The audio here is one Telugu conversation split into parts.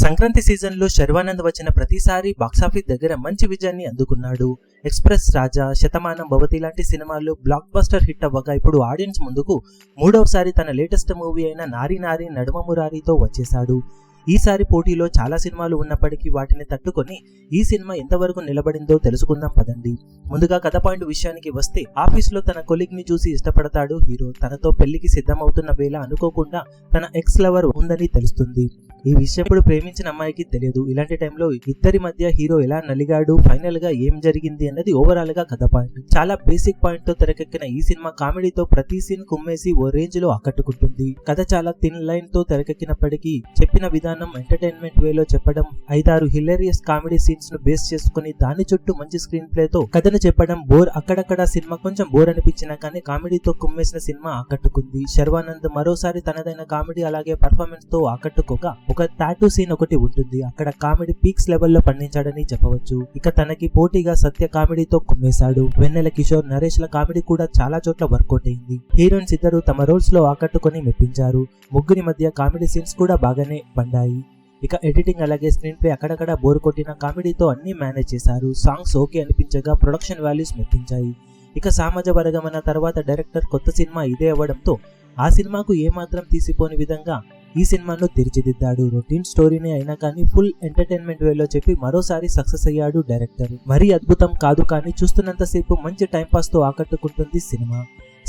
సంక్రాంతి సీజన్ లో శర్వానంద్ వచ్చిన ప్రతిసారి బాక్సాఫీస్ దగ్గర మంచి విజయాన్ని అందుకున్నాడు. ఎక్స్ప్రెస్ రాజా, శతమానం భవతి లాంటి సినిమాలు బ్లాక్ బస్టర్ హిట్ అవ్వగా ఇప్పుడు ఆడియన్స్ ముందుకు మూడవసారి తన లేటెస్ట్ మూవీ అయిన నారీ నారీ నడుమ మురారితో వచ్చేశాడు. ఈసారి పోటీలో చాలా సినిమాలు ఉన్నప్పటికీ వాటిని తట్టుకొని ఈ సినిమా ఎంతవరకు నిలబడిందో తెలుసుకుందాం పదండి. ముందుగా కథ పాయింట్ విషయానికి వస్తే, ఆఫీసులో తన కొలీగ్ ని చూసి ఇష్టపడతాడు హీరో. తనతో పెళ్లికి సిద్ధమవుతున్న వేళ అనుకోకుండా తన ఎక్స్ లవర్ ఉందని తెలుస్తుంది. ఈ విషయం ఇప్పుడు ప్రేమించిన అమ్మాయికి తెలియదు. ఇలాంటి టైంలో ఇద్దరి మధ్య హీరో ఎలా నలిగాడు, ఫైనల్ గా ఏం జరిగింది అన్నది ఓవరాల్ గా కథ పాయింట్. చాలా బేసిక్ పాయింట్ తో తెరకెక్కిన ఈ సినిమా కామెడీతో ప్రతి సీన్ కుమ్మేసి ఓ రేంజ్ లో ఆకట్టుకుంటుంది. కథ చాలా థిన్ లైన్ తో తెరకెక్కినప్పటికీ చెప్పిన విధానం ఎంటర్టైన్మెంట్ వేలో చెప్పడం, 5-6 హిలేరియస్ కామెడీ సీన్స్ ను బేస్ చేసుకుని దాని చుట్టూ మంచి స్క్రీన్ ప్లే తో కథను చెప్పడం, అక్కడక్కడ సినిమా కొంచెం బోర్ అనిపించినా కానీ కామెడీతో కుమ్మేసిన సినిమా ఆకట్టుకుంది. శర్వానంద్ మరోసారి తనదైన కామెడీ అలాగే పర్ఫార్మెన్స్ తో ఆకట్టుకోగా ఒక టాటూ సీన్ ఒకటి ఉంటుంది. అక్కడ కామెడీ పీక్స్ లెవెల్లో పండించాడని చెప్పవచ్చు. ఇక తనకి పోటీగా సత్య కామెడీతో కుమ్మేశాడు. వెన్నెల కిషోర్, నరేష్ ల కామెడీ కూడా చాలా చోట్ల వర్కౌట్ అయింది. హీరోయిన్స్ ఇద్దరు తమ రోల్స్ లో ఆకట్టుకొని మెప్పించారు. ముగ్గురి మధ్య కామెడీ సీన్స్ కూడా బాగానే పండాయి. ఇక ఎడిటింగ్ అలాగే స్క్రీన్ ప్లే అక్కడక్కడ బోర్ కొట్టిన కామెడీతో అన్ని మేనేజ్ చేశారు. సాంగ్స్ ఓకే అనిపించగా ప్రొడక్షన్ వాల్యూస్ మెప్పించాయి. ఇక సామాజ వర్గమన తర్వాత డైరెక్టర్ కొత్త సినిమా ఇదే అవ్వడంతో ఆ సినిమాకు ఏమాత్రం తీసిపోని విధంగా ఈ సినిమాను తీర్చిదిద్దాడు. రొటీన్ స్టోరీనే అయినా కానీ ఫుల్ ఎంటర్టైన్మెంట్ వేలో చెప్పి మరోసారి సక్సెస్ అయ్యాడు డైరెక్టర్. మరీ అద్భుతం కాదు కానీ చూస్తున్నంతసేపు మంచి టైంపాస్ తో ఆకట్టుకుంటుంది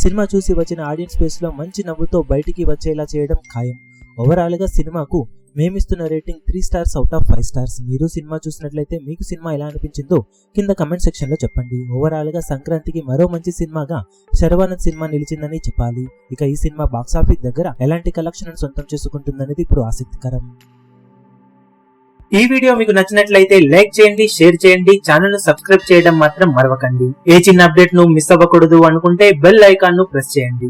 సినిమా చూసి వచ్చిన ఆడియన్స్ స్పేస్ లో మంచి నవ్వుతో బయటికి వచ్చేలా చేయడం ఖాయం. ఓవరాల్ గా సినిమాకు మేమిస్తున్న rating 3 stars out of 5 stars. మీరు సినిమా చూసినట్లయితే మీకు సినిమా ఎలా అనిపించిందో కింద కమెంట్ సెక్షన్ లో చెప్పండి. ఓవరాల్ గా సంక్రాంతికి మరో మంచి సినిమాగా శర్వానంద్ సినిమా నిలిచిందని చెప్పాలి. ఇక ఈ సినిమా బాక్సాఫీస్ దగ్గర ఎలాంటి కలెక్షన్ సొంతం చేసుకుంటుందనేది ఇప్పుడు ఆసక్తికరం. ఈ వీడియో మీకు నచ్చినట్లయితే లైక్ చేయండి, షేర్ చేయండి, ఛానల్ ను సబ్స్క్రైబ్ చేయడం మాత్రం మరవకండి. ఏ చిన్న అప్డేట్ ను మిస్ అవ్వకూడదు అనుకుంటే బెల్ ఐకాన్ ను ప్రెస్ చేయండి.